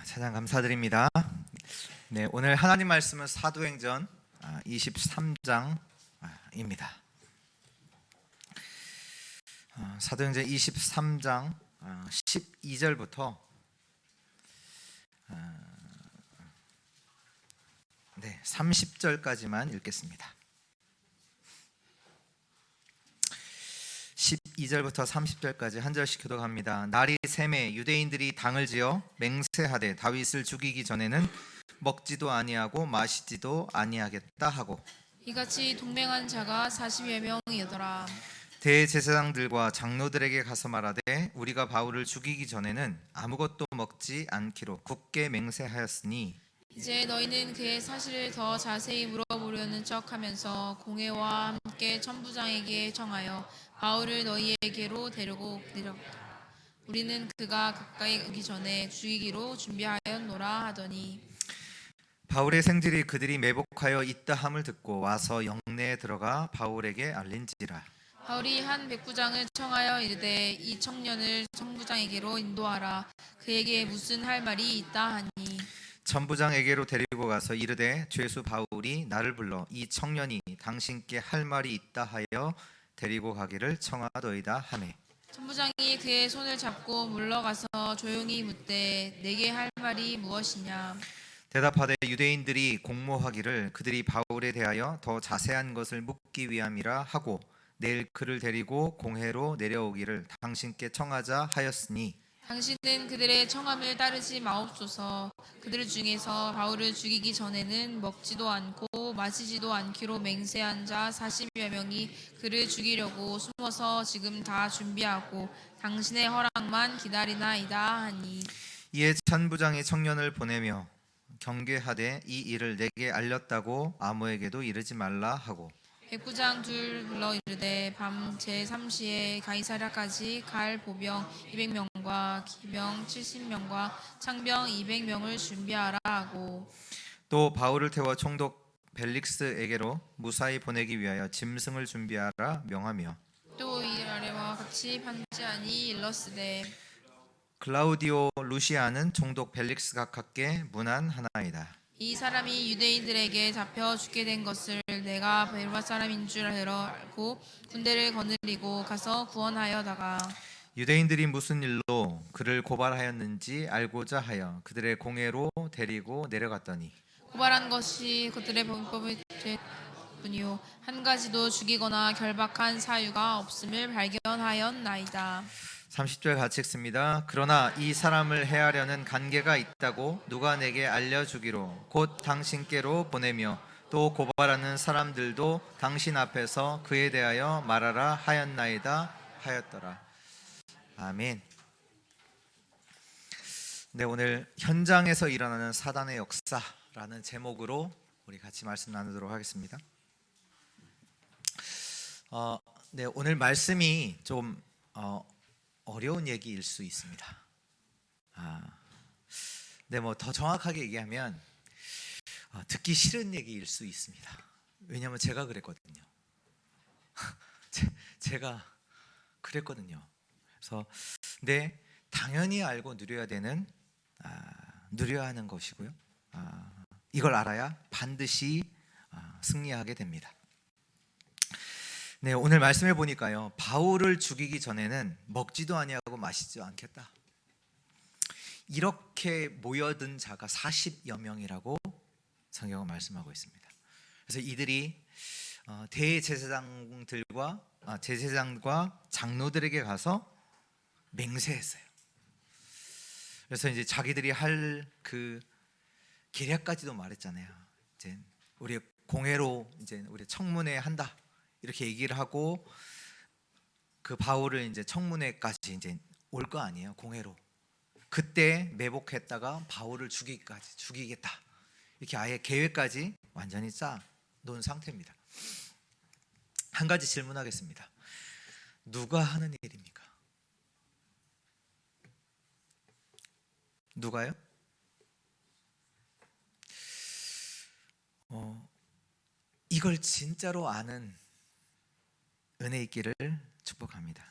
찬양 감사드립니다. 네, 오늘 하나님 말씀은 사도행전 23장입니다. 사도행전 23장 12절부터 30절까지만 읽겠습니다. 12절부터 30절까지 한 절씩 교독합니다. 날이 새매 유대인들이 당을 지어 맹세하되 다윗을 죽이기 전에는 먹지도 아니하고 마시지도 아니하겠다 하고 이같이 동맹한 자가 40여 명이더라. 대제사장들과 장로들에게 가서 말하되 우리가 바울을 죽이기 전에는 아무것도 먹지 않기로 굳게 맹세하였으니 이제 너희는 그의 사실을 더 자세히 물어보려는 척하면서 공회와 함께 천부장에게 청하여 바울을 너희에게로 데려오라. 우리는 그가 가까이 오기 전에 죽이기로 준비하였노라 하더니 바울의 생질이 그들이 매복하여 있다 함을 듣고 와서 영내에 들어가 바울에게 알린지라. 바울이 한 백부장을 청하여 이르되 이 청년을 천부장에게로 인도하라. 그에게 무슨 할 말이 있다 하니 천부장에게로 데리고 가서 이르되 죄수 바울이 나를 불러 이 청년이 당신께 할 말이 있다 하여 데리고 가기를 청하더이다 하매 천부장이 그의 손을 잡고 물러가서 조용히 묻되 내게 할 말이 무엇이냐. 대답하되 유대인들이 공모하기를 그들이 바울에 대하여 더 자세한 것을 묻기 위함이라 하고 내일 그를 데리고 공회로 내려오기를 당신께 청하자 하였으니 당신은 그들의 청함을 따르지 마옵소서. 그들 중에서 바울을 죽이기 전에는 먹지도 않고 마시지도 않기로 맹세한 자 40여 명이 그를 죽이려고 숨어서 지금 다 준비하고 당신의 허락만 기다리나이다 하니 이에 천부장이 청년을 보내며 경계하되 이 일을 내게 알렸다고 아무에게도 이르지 말라 하고 백부장 둘 불러 이르되 밤 제3시에 가이사랴까지 갈 보병 200명과 기병 70명과 창병 200명을 준비하라 하고 또 바울을 태워 총독 벨릭스에게로 무사히 보내기 위하여 짐승을 준비하라 명하며 또 이 아래와 같이 판지하니 일러스되 클라우디오 루시아는 총독 벨릭스가 각각 문안하나이다. 이 사람이 유대인들에게 잡혀 죽게 된 것을 내가 베르바 사람인 줄 알고 군대를 거느리고 가서 구원하여다가 유대인들이 무슨 일로 그를 고발하였는지 알고자 하여 그들의 공회로 데리고 내려갔더니 고발한 것이 그들의 범법일 뿐이요 한 가지도 죽이거나 결박한 사유가 없음을 발견하였나이다. 30절 같이 읽습니다. 그러나 이 사람을 해하려는 관계가 있다고 누가 내게 알려주기로 곧 당신께로 보내며 또 고발하는 사람들도 당신 앞에서 그에 대하여 말하라 하였나이다 하였더라. 아멘. 네, 오늘 현장에서 일어나는 사단의 역사라는 제목으로 우리 같이 말씀 나누도록 하겠습니다. 네, 오늘 말씀이 좀 어려운 얘기일 수 있습니다. 네, 뭐 더 정확하게 얘기하면 듣기 싫은 얘기일 수 있습니다. 왜냐하면 제가 그랬거든요. 제가 그랬거든요. 그래서 네, 당연히 알고 누려야 되는 누려야 하는 것이고요. 이걸 알아야 반드시 승리하게 됩니다. 네, 오늘 말씀해 보니까요. 바울을 죽이기 전에는 먹지도 아니하고 마시지도 않겠다. 이렇게 모여든 자가 40여 명이라고 성경은 말씀하고 있습니다. 그래서 이들이 제사장과 장로들에게 가서 맹세했어요. 그래서 이제 자기들이 할 그 계략까지도 말했잖아요. 이제 우리 공회로 이제 우리 청문회 한다. 이렇게 얘기를 하고 그 바울을 이제 청문회까지 이제 올 거 아니에요. 공회로. 그때 매복했다가 바울을 죽이겠다. 이렇게 아예 계획까지 완전히 짜 놓은 상태입니다. 한 가지 질문하겠습니다. 누가 하는 일입니까? 누가요? 이걸 진짜로 아는 은혜 있기를 축복합니다.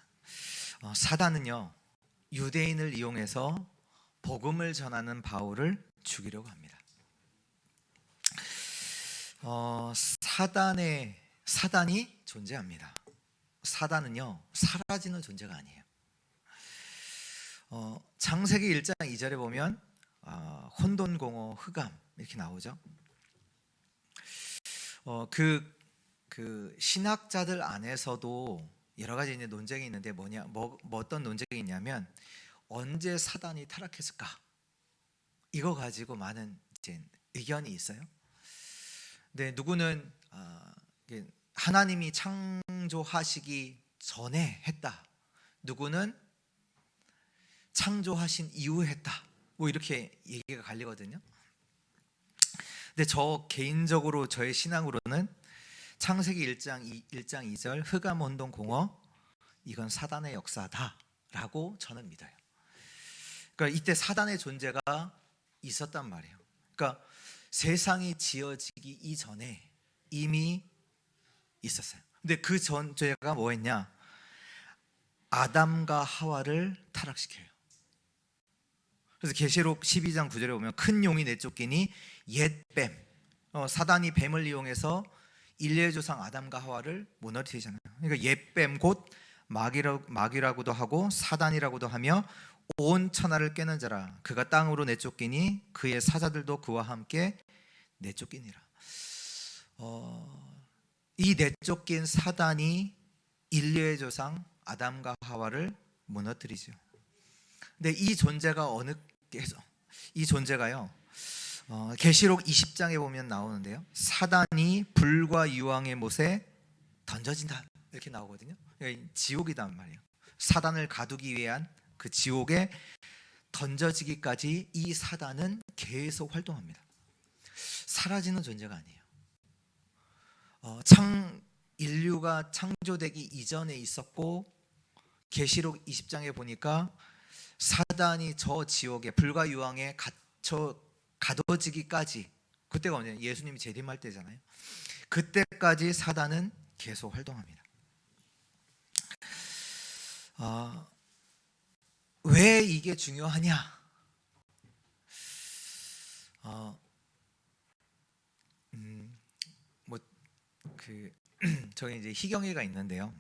사단은요 유대인을 이용해서 복음을 전하는 바울을 죽이려고 합니다. 사단이 존재합니다. 사단은요 사라지는 존재가 아니에요. 창세기 1장 2절에 보면 혼돈공허 흑암 이렇게 나오죠. 그 신학자들 안에서도 여러 가지 이제 논쟁이 있는데 뭐 어떤 논쟁이 있냐면 언제 사단이 타락했을까? 이거 가지고 많은 이제 의견이 있어요. 근데 누구는 하나님이 창조하시기 전에 했다. 누구는 창조하신 이후에 했다. 뭐 이렇게 얘기가 갈리거든요. 근데 저 개인적으로 저의 신앙으로는 창세기 1장 2절 흑암 혼돈 공허 이건 사단의 역사다라고 저는 믿어요. 그러니까 이때 사단의 존재가 있었단 말이에요. 그러니까 세상이 지어지기 이전에 이미 있었어요. 근데 그 존재가 뭐였냐? 아담과 하와를 타락시켜요. 그래서 계시록 12장 9절에 보면 큰 용이 내쫓기니 옛뱀, 사단이 뱀을 이용해서 인류의 조상 아담과 하와를 무너뜨리잖아요. 그러니까 옛뱀 곧 마귀라고도 하고 사단이라고도 하며 온 천하를 깨는 자라. 그가 땅으로 내쫓기니 그의 사자들도 그와 함께 내쫓기니라. 이 내쫓긴 사단이 인류의 조상 아담과 하와를 무너뜨리죠. 근데 이 존재가요. 계시록 20장에 보면 나오는데요. 사단이 불과 유황의 못에 던져진다 이렇게 나오거든요. 그러니까 지옥이단 말이에요. 사단을 가두기 위한 그 지옥에 던져지기까지 이 사단은 계속 활동합니다. 사라지는 존재가 아니에요. 인류가 창조되기 이전에 있었고 계시록 20장에 보니까 사단이 저 지옥에 불과 유황에 가둬지기까지, 그때가 언제? 예수님이 재림할 때잖아요. 그때까지 사단은 계속 활동합니다. 왜 이게 중요하냐? 저희 이제 희경이가 있는데요.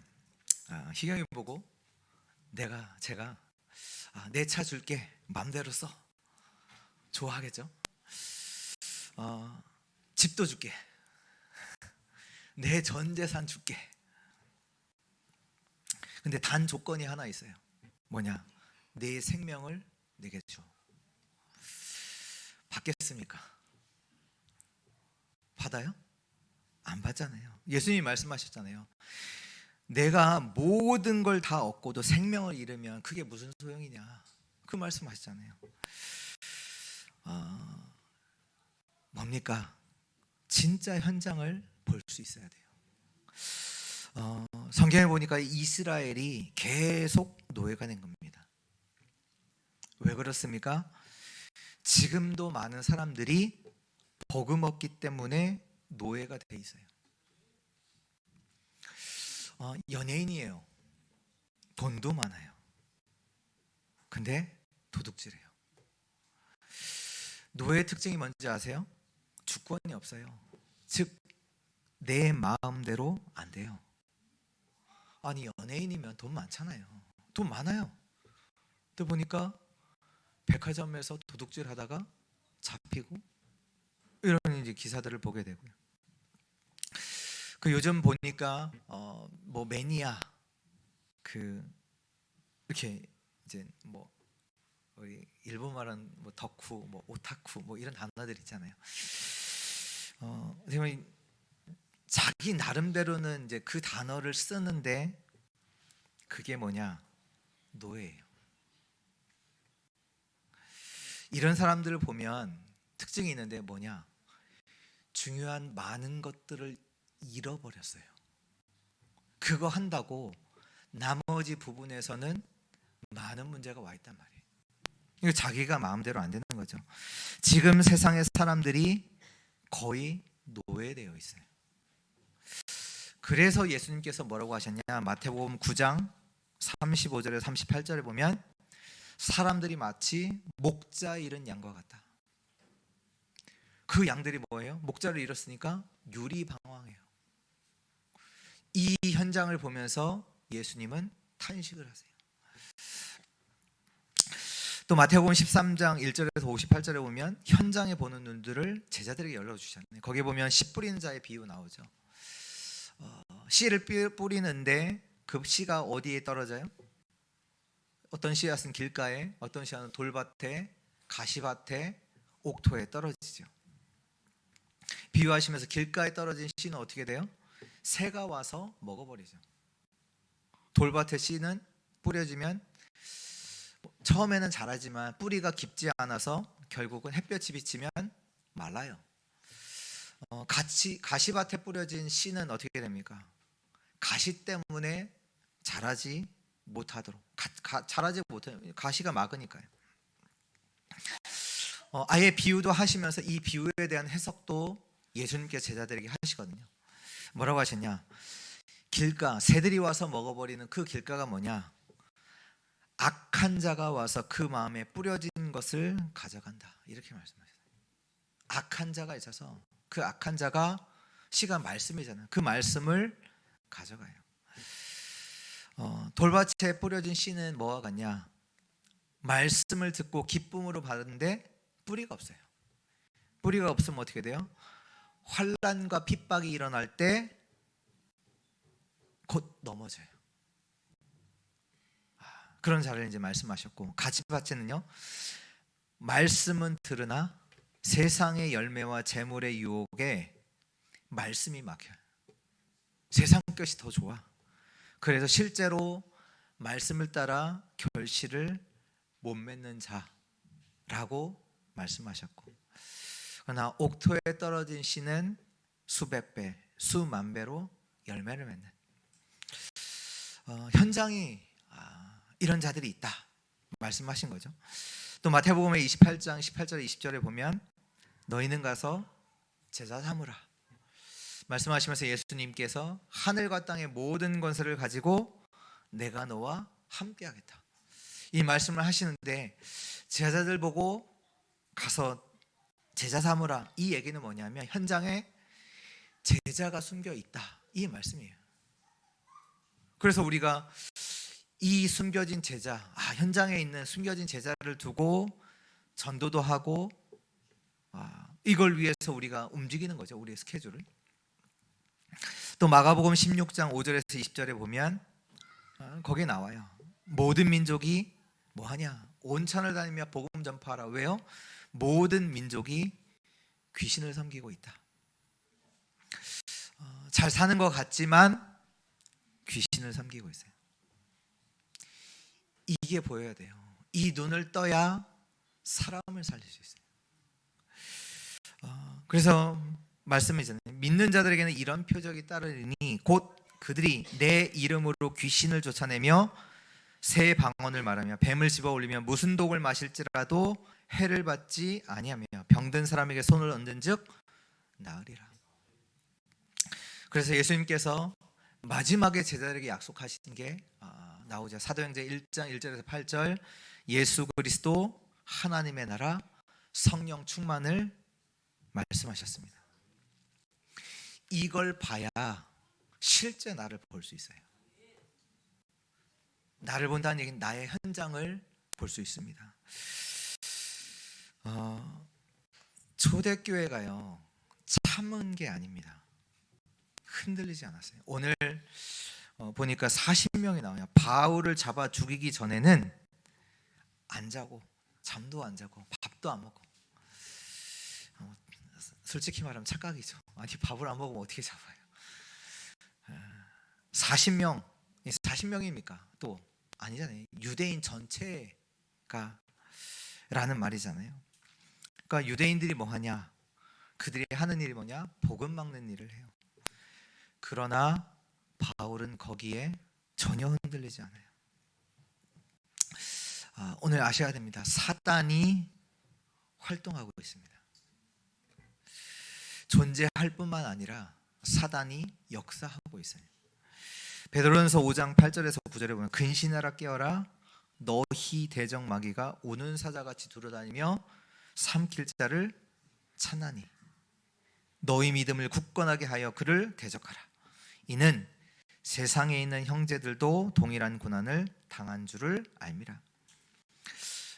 희경이 보고 제가 내 차 줄게, 맘대로 써. 좋아하겠죠? 집도 줄게. 내 전 재산 줄게. 근데 단 조건이 하나 있어요. 뭐냐? 내 생명을 내게 줘. 받겠습니까? 받아요? 안 받잖아요. 예수님이 말씀하셨잖아요. 내가 모든 걸 다 얻고도 생명을 잃으면 그게 무슨 소용이냐. 그 말씀하셨잖아요. 뭡니까? 진짜 현장을 볼 수 있어야 돼요. 성경에 보니까 이스라엘이 계속 노예가 된 겁니다. 왜 그렇습니까? 지금도 많은 사람들이 복음 없기 때문에 노예가 돼 있어요. 연예인이에요. 돈도 많아요. 근데 도둑질해요. 노예의 특징이 뭔지 아세요? 주권이 없어요. 즉 내 마음대로 안 돼요. 아니 연예인이면 돈 많잖아요. 돈 많아요. 또 보니까 백화점에서 도둑질 하다가 잡히고 이런 이제 기사들을 보게 되고요. 요즘 보니까 뭐 매니아 이렇게 이제 뭐 우리 일본 말은 뭐 덕후, 뭐 오타쿠 뭐 이런 단어들 있잖아요. 자기 나름대로는 이제 그 단어를 쓰는데 그게 뭐냐? 노예예요. 이런 사람들을 보면 특징이 있는데 뭐냐? 중요한 많은 것들을 잃어버렸어요. 그거 한다고 나머지 부분에서는 많은 문제가 와 있단 말이에요. 이거 자기가 마음대로 안 되는 거죠. 지금 세상의 사람들이 거의 노예되어 있어요. 그래서 예수님께서 뭐라고 하셨냐? 마태복음 9장 35절에 38절에 보면 사람들이 마치 목자 잃은 양과 같다. 그 양들이 뭐예요? 목자를 잃었으니까 유리방황해요. 이 현장을 보면서 예수님은 탄식을 하세요. 또 마태복음 13장 1절에서 58절에 보면 현장에 보는 눈들을 제자들에게 열어주셨네요. 거기에 보면 씨 뿌리는 자의 비유 나오죠. 씨를 뿌리는데 그 씨가 어디에 떨어져요? 어떤 씨앗은 길가에, 어떤 씨앗은 돌밭에, 가시밭에, 옥토에 떨어지죠. 비유하시면서 길가에 떨어진 씨는 어떻게 돼요? 새가 와서 먹어버리죠. 돌밭의 씨는 뿌려지면 처음에는 자라지만 뿌리가 깊지 않아서 결국은 햇볕이 비치면 말라요. 가시밭에 뿌려진 씨는 어떻게 됩니까? 가시 때문에 자라지 못하도록 자라지 못해요. 가시가 막으니까요. 아예 비유도 하시면서 이 비유에 대한 해석도 예수님께서 제자들에게 하시거든요. 뭐라고 하셨냐? 길가, 새들이 와서 먹어버리는 그 길가가 뭐냐? 악한 자가 와서 그 마음에 뿌려진 것을 가져간다. 이렇게 말씀하셨어요. 악한 자가 있어서 그 악한 자가 씨가 말씀이잖아요. 그 말씀을 가져가요. 돌밭에 뿌려진 씨는 뭐와 같냐? 말씀을 듣고 기쁨으로 받는데 뿌리가 없어요. 뿌리가 없으면 어떻게 돼요? 환난과 핍박이 일어날 때 곧 넘어져요. 그런 자를 이제 말씀하셨고, 가시밭에는요, 말씀은 들으나 세상의 열매와 재물의 유혹에 말씀이 막혀요. 세상 것이 더 좋아. 그래서 실제로 말씀을 따라 결실을 못 맺는 자라고 말씀하셨고, 그러나 옥토에 떨어진 씨는 수백 배, 수만 배로 열매를 맺는 현장이 이런 자들이 있다 말씀하신 거죠. 또 마태복음의 28장 18절 20절에 보면 너희는 가서 제자 삼으라 말씀하시면서 예수님께서 하늘과 땅의 모든 권세를 가지고 내가 너와 함께 하겠다 이 말씀을 하시는데, 제자들 보고 가서 제자 삼으라 이 얘기는 뭐냐면 현장에 제자가 숨겨 있다 이 말씀이에요. 그래서 우리가 이 숨겨진 제자, 현장에 있는 숨겨진 제자를 두고 전도도 하고 이걸 위해서 우리가 움직이는 거죠. 우리의 스케줄을. 또 마가복음 16장 5절에서 20절에 보면 거기에 나와요. 모든 민족이 뭐하냐? 온 천을 다니며 복음 전파하라. 왜요? 모든 민족이 귀신을 섬기고 있다. 잘 사는 것 같지만 귀신을 섬기고 있어요. 이게 보여야 돼요. 이 눈을 떠야 사람을 살릴 수 있어요. 그래서 말씀이잖아요. 믿는 자들에게는 이런 표적이 따르니 곧 그들이 내 이름으로 귀신을 쫓아내며 새 방언을 말하며 뱀을 집어올리며 무슨 독을 마실지라도 해를 받지 아니하며 병든 사람에게 손을 얹은즉 나으리라. 그래서 예수님께서 마지막에 제자들에게 약속하신 게 나오죠. 사도행전 1장 1절에서 8절 예수 그리스도 하나님의 나라 성령 충만을 말씀하셨습니다. 이걸 봐야 실제 나를 볼 수 있어요. 나를 본다는 얘기는 나의 현장을 볼 수 있습니다. 초대교회가요 참은 게 아닙니다. 흔들리지 않았어요. 오늘 보니까 40명이 나와요. 바울을 잡아 죽이기 전에는 안 자고 잠도 안 자고 밥도 안 먹고, 솔직히 말하면 착각이죠. 아니 밥을 안 먹으면 어떻게 잡아요? 40명, 40명입니까? 또 아니잖아요. 유대인 전체가 라는 말이잖아요. 그러니까 유대인들이 뭐 하냐? 그들이 하는 일이 뭐냐? 복음 막는 일을 해요. 그러나 바울은 거기에 전혀 흔들리지 않아요. 오늘 아셔야 됩니다. 사단이 활동하고 있습니다. 존재할 뿐만 아니라 사단이 역사하고 있어요. 베드로전서 5장 8절에서 9절에 보면 근신하라 깨어라 너희 대적 마귀가 우는 사자같이 두루다니며 삼킬 자를 찾나니 너희 믿음을 굳건하게 하여 그를 대적하라. 이는 세상에 있는 형제들도 동일한 고난을 당한 줄을 알미라.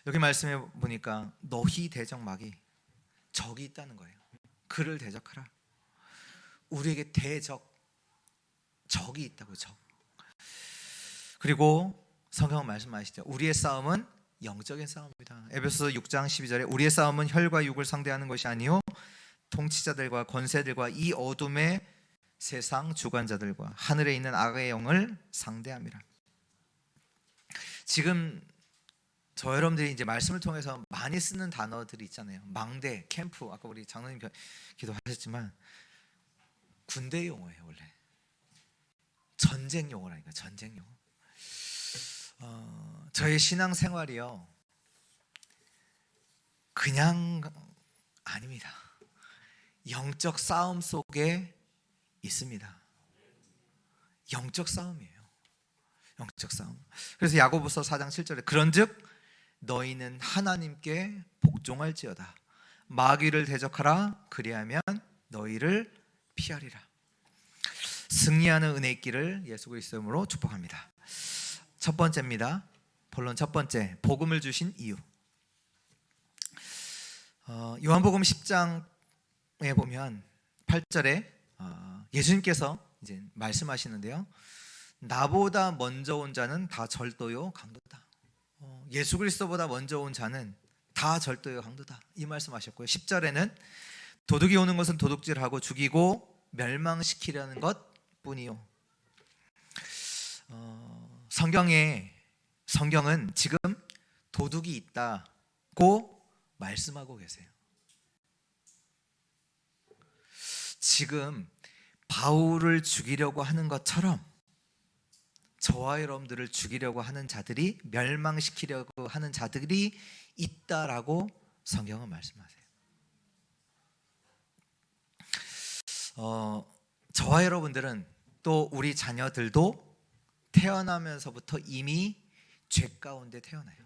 여기 말씀해 보니까 너희 대적 마귀, 적이 있다는 거예요. 그를 대적하라. 우리에게 적이 있다고. 적. 그리고 성경은 말씀하시죠. 우리의 싸움은 영적인 싸움이다. 에베소서 6장 12절에 우리의 싸움은 혈과 육을 상대하는 것이 아니요 통치자들과 권세들과 이 어둠의 세상 주관자들과 하늘에 있는 악의 영을 상대함이라. 지금 저 여러분들이 이제 말씀을 통해서 많이 쓰는 단어들이 있잖아요. 망대, 캠프, 아까 우리 장로님 기도하셨지만 군대 용어예요. 원래 전쟁 용어라니까. 전쟁 용어. 저의 신앙 생활이요 그냥 아닙니다. 영적 싸움 속에 있습니다. 영적 싸움이에요. 영적 싸움. 그래서 야고보서 4장 7절에 그런즉 너희는 하나님께 복종할지어다. 마귀를 대적하라. 그리하면 너희를 피하리라. 승리하는 은혜의 길을 예수 그리스도의 이름으로 축복합니다. 첫 번째입니다. 본론 첫 번째, 복음을 주신 이유. 요한복음 10장에 보면 8절에 예수님께서 이제 말씀하시는데요. 나보다 먼저 온 자는 다 절도요 강도다. 예수 그리스도보다 먼저 온 자는 다 절도요 강도다. 이 말씀하셨고요. 10절에는 도둑이 오는 것은 도둑질하고 죽이고 멸망시키려는 것뿐이요. 성경은 지금 도둑이 있다고 말씀하고 계세요. 지금 바울을 죽이려고 하는 것처럼 저와 여러분들을 죽이려고 하는 자들이, 멸망시키려고 하는 자들이 있다라고 성경은 말씀하세요. 저와 여러분들은 또 우리 자녀들도 태어나면서부터 이미 죄 가운데 태어나요.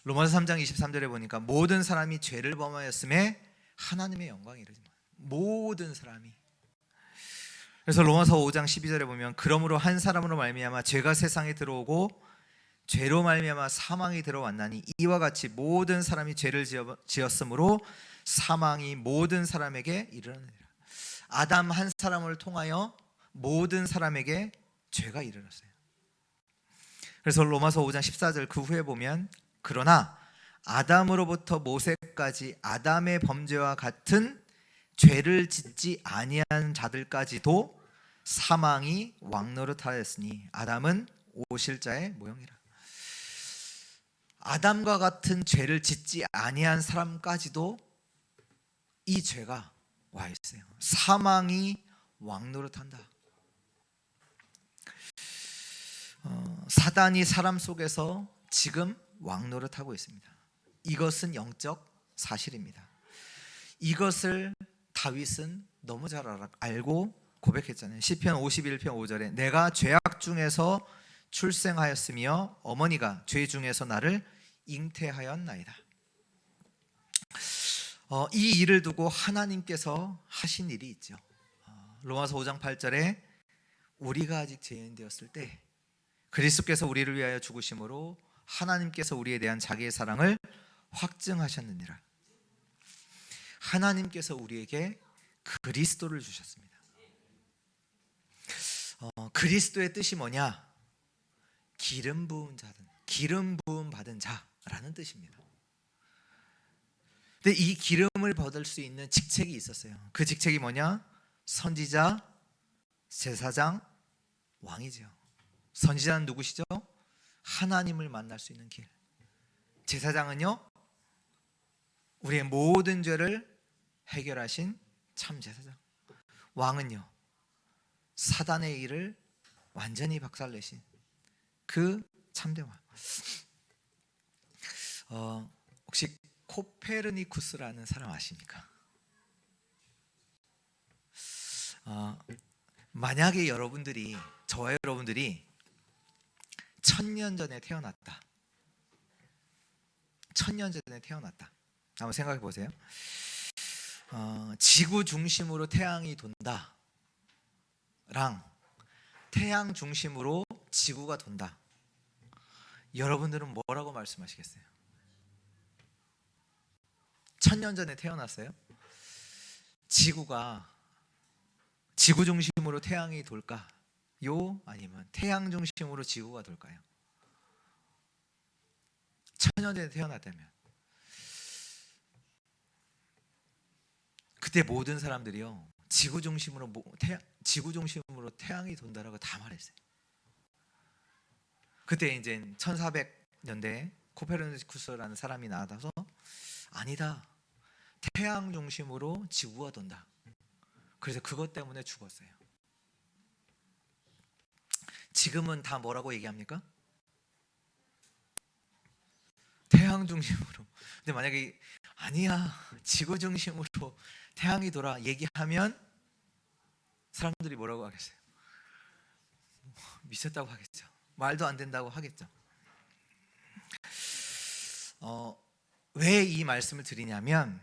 로마서 3장 23절에 보니까 모든 사람이 죄를 범하였음에 하나님의 영광에 이르지만, 모든 사람이. 그래서 로마서 5장 12절에 보면 그러므로 한 사람으로 말미암아 죄가 세상에 들어오고 죄로 말미암아 사망이 들어왔나니 이와 같이 모든 사람이 죄를 지었으므로 사망이 모든 사람에게 이르렀느니라. 아담 한 사람을 통하여 모든 사람에게 죄가 이르렀어요. 그래서 로마서 5장 14절 그 후에 보면 그러나 아담으로부터 모세까지 아담의 범죄와 같은 죄를 짓지 아니한 자들까지도 사망이 왕노릇하였으니 아담은 오실자의 모형이라. 아담과 같은 죄를 짓지 아니한 사람까지도 이 죄가 와 있어요. 사망이 왕노릇한다. 사단이 사람 속에서 지금 왕노릇하고 있습니다. 이것은 영적 사실입니다. 이것을 다윗은 너무 잘 알고 고백했잖아요. 시편 51편 5절에 내가 죄악 중에서 출생하였으며 어머니가 죄 중에서 나를 잉태하였나이다. 이 일을 두고 하나님께서 하신 일이 있죠. 로마서 5장 8절에 우리가 아직 죄인 되었을 때 그리스도께서 우리를 위하여 죽으심으로 하나님께서 우리에 대한 자기의 사랑을 확증하셨느니라. 하나님께서 우리에게 그리스도를 주셨습니다. 그리스도의 뜻이 뭐냐? 기름 부은 자든, 기름 부음 받은 자라는 뜻입니다. 근데 이 기름을 받을 수 있는 직책이 있었어요. 그 직책이 뭐냐? 선지자, 제사장, 왕이죠. 선지자는 누구시죠? 하나님을 만날 수 있는 길. 제사장은요, 우리의 모든 죄를 해결하신 참 제사장. 왕은요, 사단의 일을 완전히 박살내신 그 참된 왕. 혹시 코페르니쿠스라는 사람 아십니까? 만약에 저와 여러분들이 1000년 전에 태어났다. 천년 전에 태어났다. 한번 생각해 보세요. 지구 중심으로 태양이 돈다랑 태양 중심으로 지구가 돈다. 여러분들은 뭐라고 말씀하시겠어요? 천년 전에 태어났어요? 지구가 지구 중심으로 태양이 돌까요? 아니면 태양 중심으로 지구가 돌까요? 천년 전에 태어났다면 그때 모든 사람들이요 지구 중심으로 태양이 돈다라고 다 말했어요. 그때 이제 1400년대에 코페르니쿠스라는 사람이 나와서 아니다, 태양 중심으로 지구가 돈다. 그래서 그것 때문에 죽었어요. 지금은 다 뭐라고 얘기합니까? 태양 중심으로. 근데 만약에 아니야, 지구 중심으로 태양이 돌아 얘기하면 사람들이 뭐라고 하겠어요? 미쳤다고 하겠죠. 말도 안 된다고 하겠죠. 왜 이 말씀을 드리냐면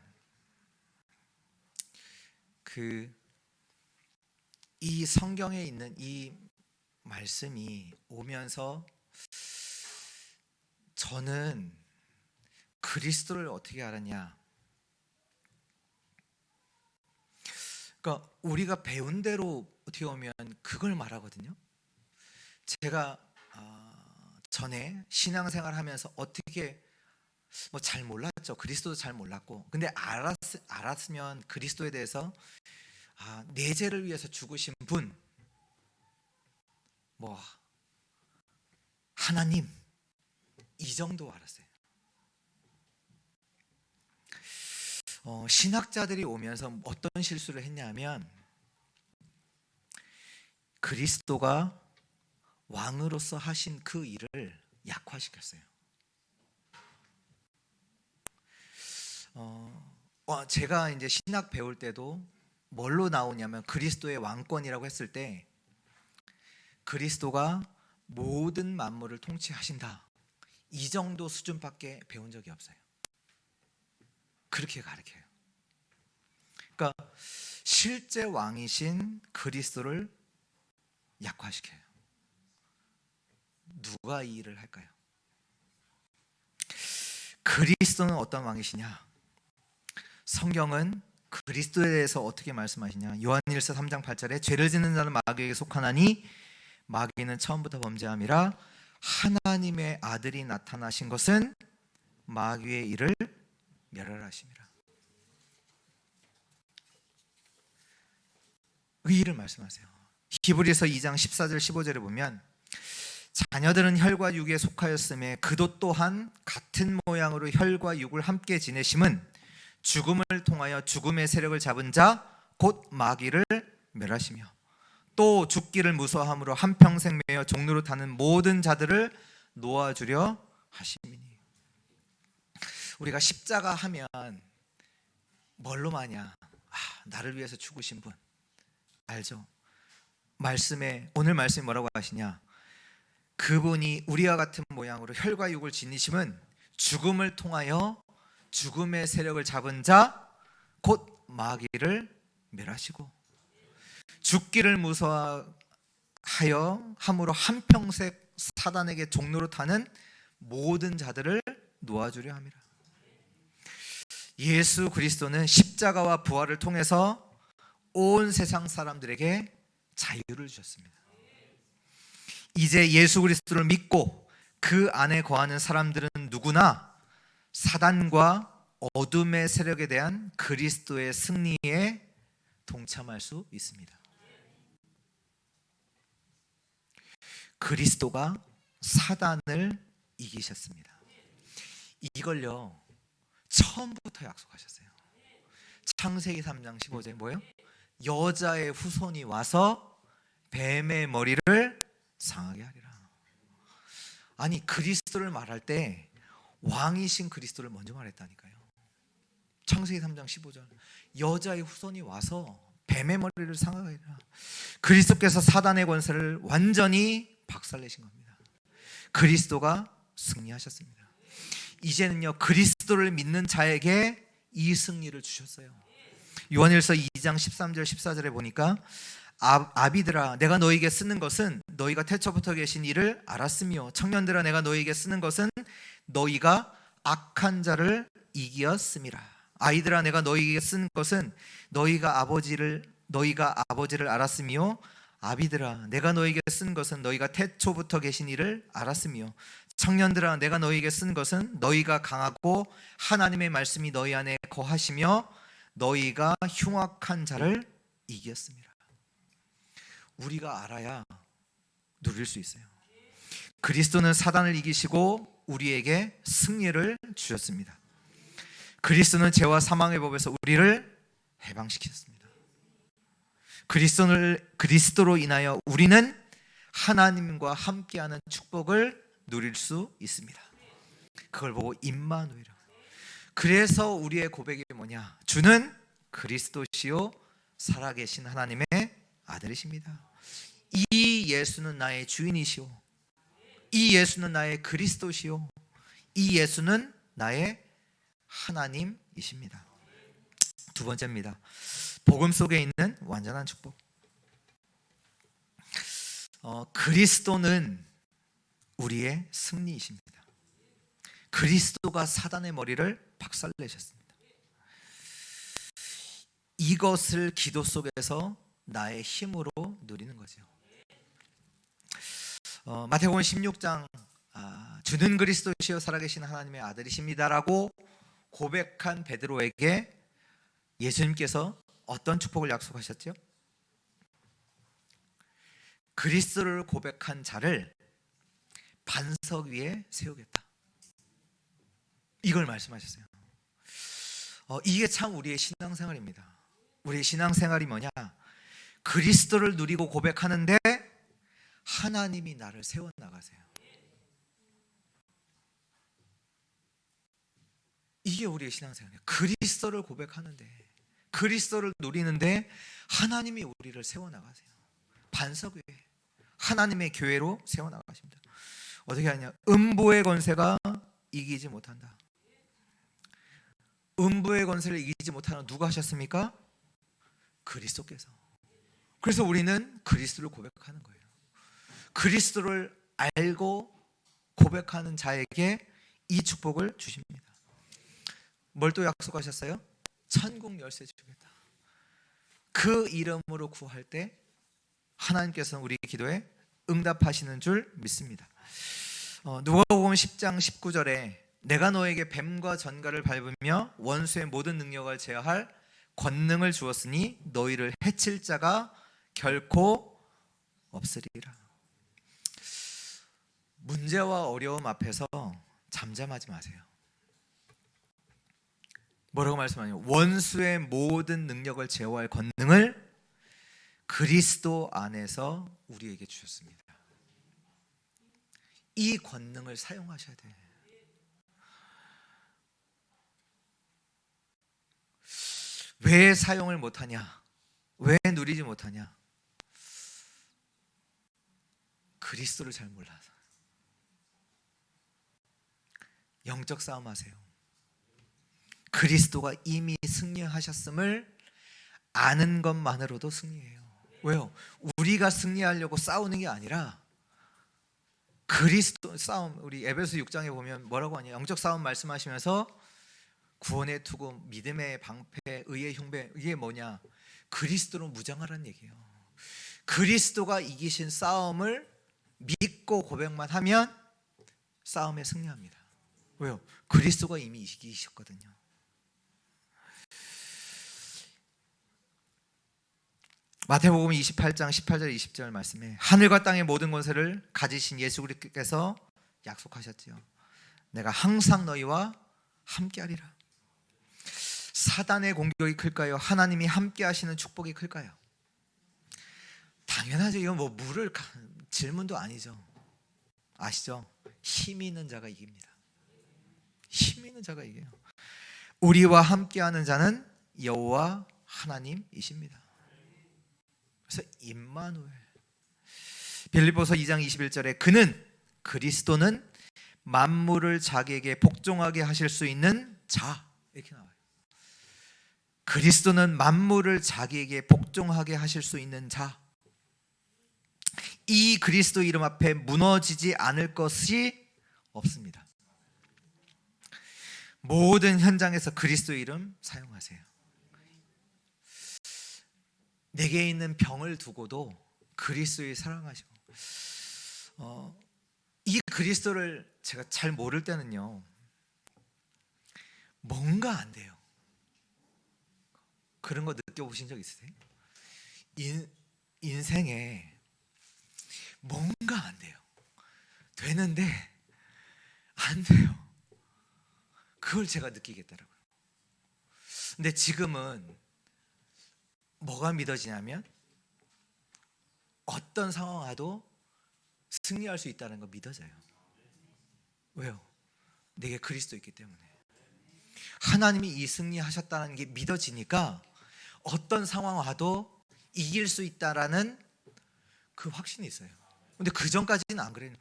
이 성경에 있는 이 말씀이 오면서 저는 그리스도를 어떻게 알았냐? 그러니까 우리가 배운 대로 어떻게 보면 그걸 말하거든요. 제가 전에 신앙생활 하면서 어떻게 잘 몰랐죠. 그리스도도 잘 몰랐고, 근데 알았으면 그리스도에 대해서 내 죄를 위해서 죽으신 분, 하나님, 이 정도 알았어요. 신학자들이 오면서 어떤 실수를 했냐면 그리스도가 왕으로서 하신 그 일을 약화시켰어요. 제가 이제 신학 배울 때도 뭘로 나오냐면 그리스도의 왕권이라고 했을 때 그리스도가 모든 만물을 통치하신다, 이 정도 수준밖에 배운 적이 없어요. 그렇게 가르쳐요. 그러니까 실제 왕이신 그리스도를 약화시켜요. 누가 이 일을 할까요? 그리스도는 어떤 왕이시냐? 성경은 그리스도에 대해서 어떻게 말씀하시냐? 요한일서 3장 8절에 죄를 짓는 자는 마귀에게 속하나니 마귀는 처음부터 범죄함이라 하나님의 아들이 나타나신 것은 마귀의 일을 멸하심이라. 이 일을 말씀하세요. 히브리서 2장 14절 15절에 보면 자녀들은 혈과 육에 속하였음에 그도 또한 같은 모양으로 혈과 육을 함께 지내심은 죽음을 통하여 죽음의 세력을 잡은 자 곧 마귀를 멸하시며 또 죽기를 무서워함으로 한평생 매여 종로로 타는 모든 자들을 놓아주려 하심이니. 우리가 십자가 하면 뭘로 마냐? 나를 위해서 죽으신 분 알죠? 오늘 말씀이 뭐라고 하시냐? 그분이 우리와 같은 모양으로 혈과 육을 지니심은 죽음을 통하여 죽음의 세력을 잡은 자 곧 마귀를 멸하시고 죽기를 무서워하여 함으로 한평생 사단에게 종로로 타는 모든 자들을 놓아주려 함이라. 예수 그리스도는 십자가와 부활을 통해서 온 세상 사람들에게 자유를 주셨습니다. 이제 예수 그리스도를 믿고 그 안에 거하는 사람들은 누구나 사단과 어둠의 세력에 대한 그리스도의 승리에 동참할 수 있습니다. 그리스도가 사단을 이기셨습니다. 이걸요 처음부터 약속하셨어요. 창세기 3장 15절 뭐예요? 여자의 후손이 와서 뱀의 머리를 상하게 하리라. 아니 그리스도를 말할 때 왕이신 그리스도를 먼저 말했다니까요. 창세기 3장 15절 여자의 후손이 와서 뱀의 머리를 상하게 하리라. 그리스도께서 사단의 권세를 완전히 박살내신 겁니다. 그리스도가 승리하셨습니다. 이제는요 그리스도를 믿는 자에게 이 승리를 주셨어요. 요한일서 2장 13절 14절에 보니까 아비들아 내가 너에게 쓰는 것은 너희가 태초부터 계신 이를 알았으며 청년들아 내가 너에게 쓰는 것은 너희가 악한 자를 이기었음이라. 아이들아 내가 너희에게 쓴 것은 너희가 아버지를 알았으며 아비들아 내가 너희에게 쓴 것은 너희가 태초부터 계신 이를 알았으며 청년들아 내가 너희에게 쓴 것은 너희가 강하고 하나님의 말씀이 너희 안에 거하시며 너희가 흉악한 자를 이겼습니다. 우리가 알아야 누릴 수 있어요. 그리스도는 사단을 이기시고 우리에게 승리를 주셨습니다. 그리스도는 죄와 사망의 법에서 우리를 해방시켰습니다. 그리스도로 인하여 우리는 하나님과 함께하는 축복을 누릴 수 있습니다. 그걸 보고 임마누엘이라. 그래서 우리의 고백이 뭐냐? 주는 그리스도시요 살아계신 하나님의 아들이십니다. 이 예수는 나의 주인이시오. 이 예수는 나의 그리스도시오. 이 예수는 나의 하나님이십니다. 두 번째입니다. 복음 속에 있는 완전한 축복. 그리스도는 우리의 승리이십니다. 그리스도가 사단의 머리를 박살내셨습니다. 이것을 기도 속에서 나의 힘으로 누리는 거죠. 마태복음 16장 주는 그리스도시요 살아계신 하나님의 아들이십니다라고 고백한 베드로에게 예수님께서 어떤 축복을 약속하셨죠? 그리스도를 고백한 자를 반석 위에 세우겠다. 이걸 말씀하셨어요. 이게 참 우리의 신앙생활입니다. 우리의 신앙생활이 뭐냐? 그리스도를 누리고 고백하는데 하나님이 나를 세워나가세요. 이게 우리의 신앙생활이에요. 그리스도를 고백하는데, 그리스도를 누리는데 하나님이 우리를 세워나가세요. 반석 위에 하나님의 교회로 세워나가십니다. 어떻게 하냐? 음부의 권세가 이기지 못한다. 음부의 권세를 이기지 못하는 누가 하셨습니까? 그리스도께서. 그래서 우리는 그리스도를 고백하는 거예요. 그리스도를 알고 고백하는 자에게 이 축복을 주십니다. 뭘 또 약속하셨어요? 천국 열쇠 주겠다. 그 이름으로 구할 때 하나님께서는 우리 기도에 응답하시는 줄 믿습니다. 누가복음 10장 19절에 내가 너에게 뱀과 전갈을 밟으며 원수의 모든 능력을 제어할 권능을 주었으니 너희를 해칠 자가 결코 없으리라. 문제와 어려움 앞에서 잠잠하지 마세요. 뭐라고 말씀하냐면 원수의 모든 능력을 제어할 권능을 그리스도 안에서 우리에게 주셨습니다. 이 권능을 사용하셔야 돼. 왜 사용을 못하냐? 왜 누리지 못하냐? 그리스도를 잘 몰라서. 영적 싸움하세요. 그리스도가 이미 승리하셨음을 아는 것만으로도 승리해요. 왜요? 우리가 승리하려고 싸우는 게 아니라 그리스도 싸움. 우리 에베소 6장에 보면 뭐라고 하냐? 영적 싸움 말씀하시면서 구원의 투구, 믿음의 방패, 의의 흉배. 이게 뭐냐? 그리스도로 무장하라는 얘기예요. 그리스도가 이기신 싸움을 믿고 고백만 하면 싸움에 승리합니다. 왜요? 그리스도가 이미 이기셨거든요. 마태복음 28장 18절 20절 말씀에 하늘과 땅의 모든 권세를 가지신 예수 그리스도께서 약속하셨지요. 내가 항상 너희와 함께하리라. 사단의 공격이 클까요? 하나님이 함께하시는 축복이 클까요? 당연하죠. 이건 뭐 물을 질문도 아니죠. 아시죠? 힘 있는 자가 이깁니다. 힘 있는 자가 이겨요. 우리와 함께하는 자는 여호와 하나님이십니다. 그래서 임마누엘. 빌립보서 2장 21절에 그리스도는 만물을 자기에게 복종하게 하실 수 있는 자, 이렇게 나와요. 그리스도는 만물을 자기에게 복종하게 하실 수 있는 자. 이 그리스도 이름 앞에 무너지지 않을 것이 없습니다. 모든 현장에서 그리스도 이름 사용하세요. 내게 있는 병을 두고도 그리스도를 사랑하시고, 이 그리스도를 제가 잘 모를 때는요, 뭔가 안 돼요. 그런 거 느껴보신 적 있으세요? 인생에 뭔가 안 돼요. 되는데 안 돼요. 그걸 제가 느끼겠더라고요. 근데 지금은 뭐가 믿어지냐면, 어떤 상황 와도 승리할 수 있다는 거 믿어져요. 왜요? 내게 그리스도 있기 때문에. 하나님이 이 승리하셨다는 게 믿어지니까 어떤 상황 와도 이길 수 있다라는 그 확신이 있어요. 근데 그 전까지는 안 그래요.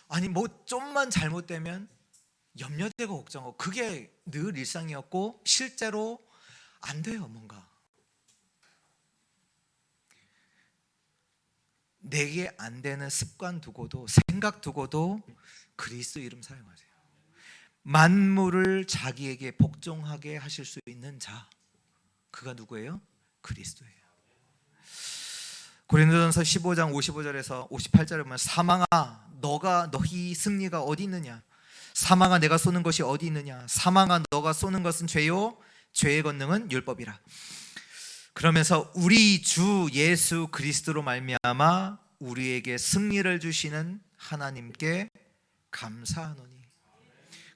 아니 뭐 좀만 잘못되면 염려되고 걱정하고, 그게 늘 일상이었고 실제로 안 돼요. 뭔가 내게 안 되는 습관 두고도, 생각 두고도 그리스도 이름 사용하세요. 만물을 자기에게 복종하게 하실 수 있는 자, 그가 누구예요? 그리스도예요. 고린도전서 15장 55절에서 58절에 보면, 사망아 너희 승리가 어디 있느냐? 사망아 내가 쏘는 것이 어디 있느냐? 사망아 너가 쏘는 것은 죄요, 죄의 권능은 율법이라. 그러면서 우리 주 예수 그리스도로 말미암아 우리에게 승리를 주시는 하나님께 감사하노니.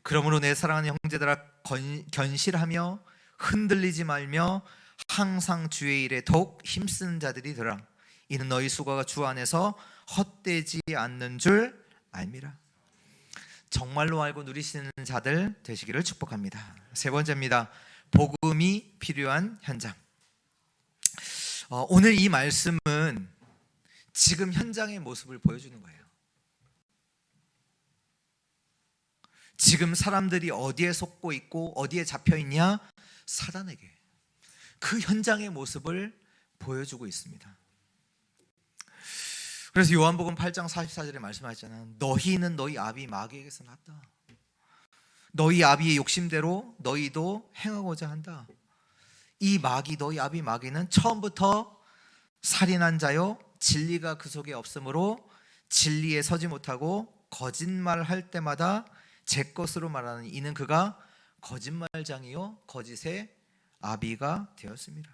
그러므로 내 사랑하는 형제들아, 견실하며 흔들리지 말며 항상 주의 일에 더욱 힘쓰는 자들이 되라. 이는 너희 수고가 주 안에서 헛되지 않는 줄 알미라. 정말로 알고 누리시는 자들 되시기를 축복합니다. 세 번째입니다. 복음이 필요한 현장. 오늘 이 말씀은 지금 현장의 모습을 보여주는 거예요. 지금 사람들이 어디에 속고 있고 어디에 잡혀 있냐? 사단에게. 그 현장의 모습을 보여주고 있습니다. 그래서 요한복음 8장 44절에 말씀하셨잖아요. 너희는 너희 아비 마귀에게서 났다. 너희 아비의 욕심대로 너희도 행하고자 한다. 이 마귀, 너희 아비 마귀는 처음부터 살인한 자요, 진리가 그 속에 없으므로 진리에 서지 못하고 거짓말할 때마다 제 것으로 말하는 이는 그가 거짓말장이요 거짓의 아비가 되었습니다.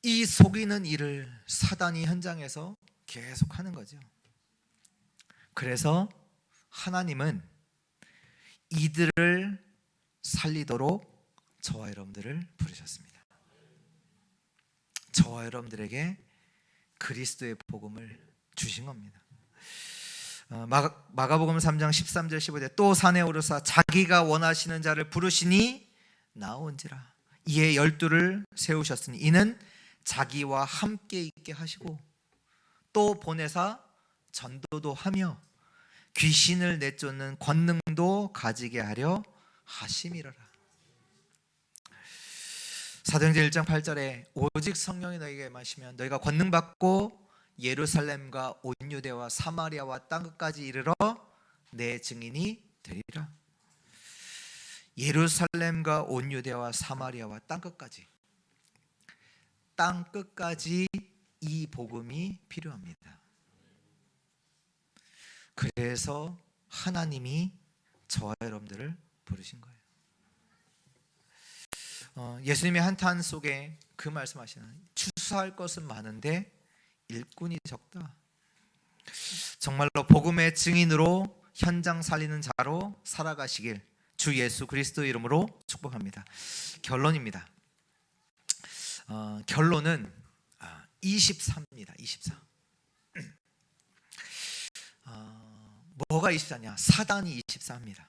이 속이는 일을 사단이 현장에서 계속 하는 거죠. 그래서 하나님은 이들을 살리도록 저와 여러분들을 부르셨습니다. 저와 여러분들에게 그리스도의 복음을 주신 겁니다. 마가복음 3장 13절 15절, 또 산에 오르사 자기가 원하시는 자를 부르시니 나온지라. 이에 12를 세우셨으니 이는 자기와 함께 있게 하시고 또 보내사 전도도 하며 귀신을 내쫓는 권능도 가지게 하려 하심이라라. 사도행전 1장 8절에 오직 성령이 너희에게 임하시면 너희가 권능 받고 예루살렘과 온 유대와 사마리아와 땅끝까지 이르러 내 증인이 되리라. 예루살렘과 온 유대와 사마리아와 땅끝까지, 땅끝까지 이 복음이 필요합니다. 그래서 하나님이 저와 여러분들을 부르신 거예요. 예수님의 한탄 속에 그 말씀하시는, 추수할 것은 많은데 일꾼이 적다. 정말로 복음의 증인으로 현장 살리는 자로 살아가시길 주 예수 그리스도 이름으로 축복합니다. 결론입니다. 결론은 24입니다. 24. 뭐가 24냐? 사단이 24입니다.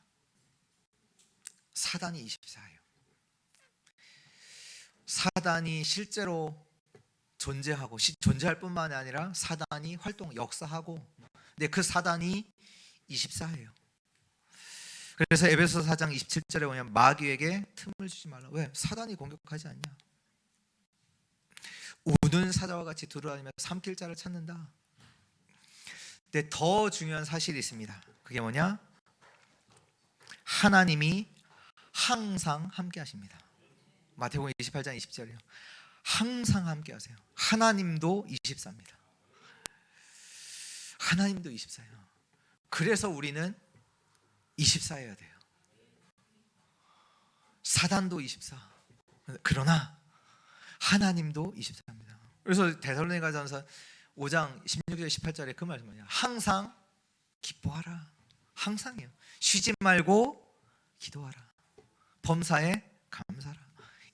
사단이 24예요. 사단이 실제로 존재하고 존재할 뿐만 아니라 사단이 역사하고 근데 그 사단이 24예요. 그래서 에베소 4장 27절에 보면 마귀에게 틈을 주지 말라. 왜? 사단이 공격하지 않냐? 우는 사자와 같이 두루다니며 삼킬 자를 찾는다. 근데 더 중요한 사실이 있습니다. 그게 뭐냐? 하나님이 항상 함께 하십니다. 마태복음 28장 20절이요. 항상 함께 하세요. 하나님도 24입니다. 하나님도 24예요. 그래서 우리는 24여야 돼요. 사단도 24. 그러나 하나님도 24입니다. 그래서 데살로니가전서 5장 16절 18절에 그 말씀 뭐냐? 항상 기뻐하라. 항상이에요. 쉬지 말고 기도하라. 범사에 감사하라.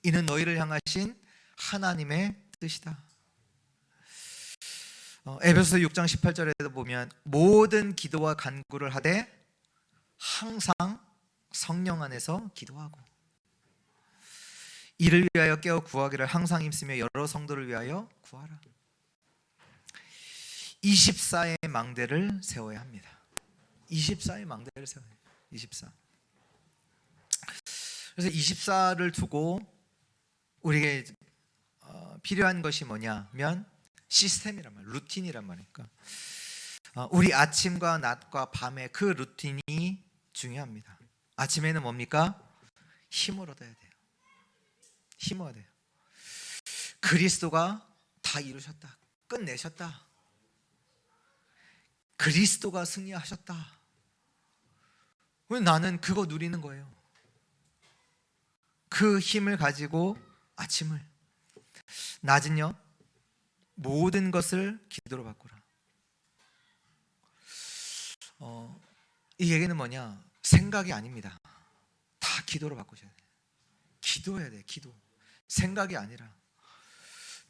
이는 너희를 향하신 하나님의 뜻이다. 에베소서 6장 18절에도 보면 모든 기도와 간구를 하되 항상 성령 안에서 기도하고 이를 위하여 깨어 구하기를 항상 힘쓰며 여러 성도를 위하여 구하라. 24의 망대를 세워야 합니다. 24의 망대를 세워야 해요. 24. 그래서 24를 두고 우리에게 필요한 것이 뭐냐면 시스템이란 말, 루틴이란 말이니까 우리 아침과 낮과 밤의 그 루틴이 중요합니다. 아침에는 뭡니까? 힘을 얻어야 돼요. 힘을 얻어야 돼요. 그리스도가 다 이루셨다. 끝내셨다. 그리스도가 승리하셨다. 왜 나는 그거 누리는 거예요. 그 힘을 가지고 아침을, 낮은요 모든 것을 기도로 바꾸라. 이 얘기는 뭐냐? 생각이 아닙니다. 다 기도로 바꾸셔야 돼요. 기도해야 돼요. 기도. 생각이 아니라.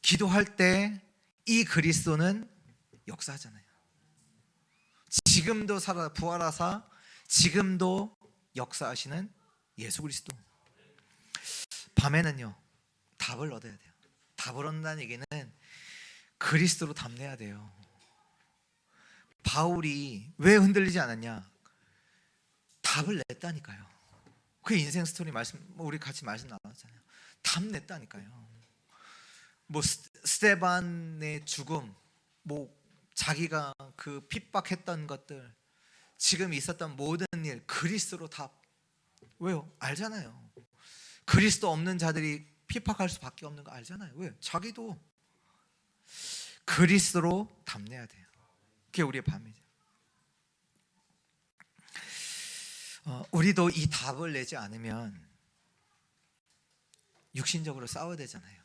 기도할 때 이 그리스도는 역사하잖아요. 지금도 살아 부활하사 지금도 역사하시는 예수 그리스도. 밤에는요 답을 얻어야 돼요. 답을 얻는다는 얘기는 그리스도로 답내야 돼요. 바울이 왜 흔들리지 않았냐? 답을 냈다니까요. 그 인생 스토리 말씀 우리 같이 말씀 나눴잖아요. 답 냈다니까요. 뭐 스테반의 죽음, 뭐 자기가 그 핍박했던 것들, 지금 있었던 모든 일 그리스도로 답. 왜요? 알잖아요. 그리스도 없는 자들이 핍박할 수밖에 없는 거 알잖아요. 왜? 자기도 그리스도로 답내야 돼요. 그게 우리의 밤이죠. 우리도 이 답을 내지 않으면 육신적으로 싸워야 되잖아요.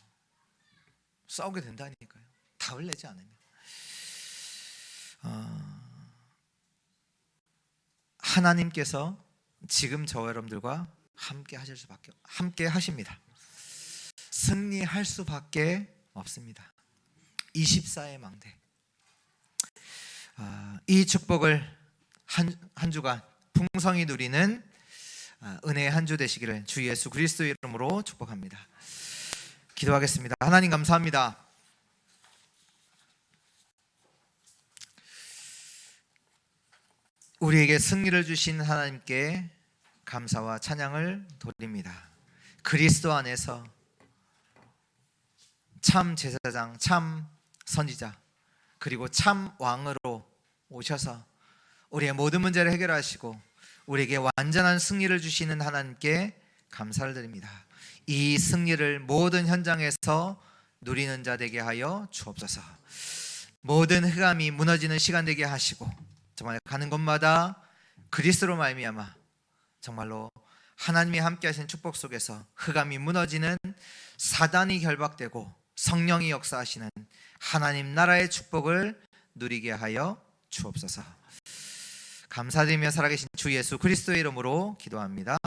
싸우게 된다니까요. 답을 내지 않으면. 하나님께서 지금 저와 여러분들과 함께 하실 수밖에 함께 하십니다. 승리할 수밖에 없습니다. 24의 망대. 이 축복을 한 주간 풍성히 누리는 은혜의 한 주 되시기를 주 예수 그리스도의 이름으로 축복합니다. 기도하겠습니다. 하나님 감사합니다. 우리에게 승리를 주신 하나님께 감사와 찬양을 돌립니다. 그리스도 안에서 참 제사장, 참 선지자, 그리고 참 왕으로 오셔서 우리의 모든 문제를 해결하시고 우리에게 완전한 승리를 주시는 하나님께 감사를 드립니다. 이 승리를 모든 현장에서 누리는 자 되게 하여 주옵소서. 모든 흑암이 무너지는 시간 되게 하시고 정말 가는 곳마다 그리스도로 말미암아 정말로 하나님이 함께 하신 축복 속에서 흑암이 무너지는, 사단이 결박되고 성령이 역사하시는 하나님 나라의 축복을 누리게 하여 주옵소서. 감사드리며 살아계신 주 예수 그리스도의 이름으로 기도합니다.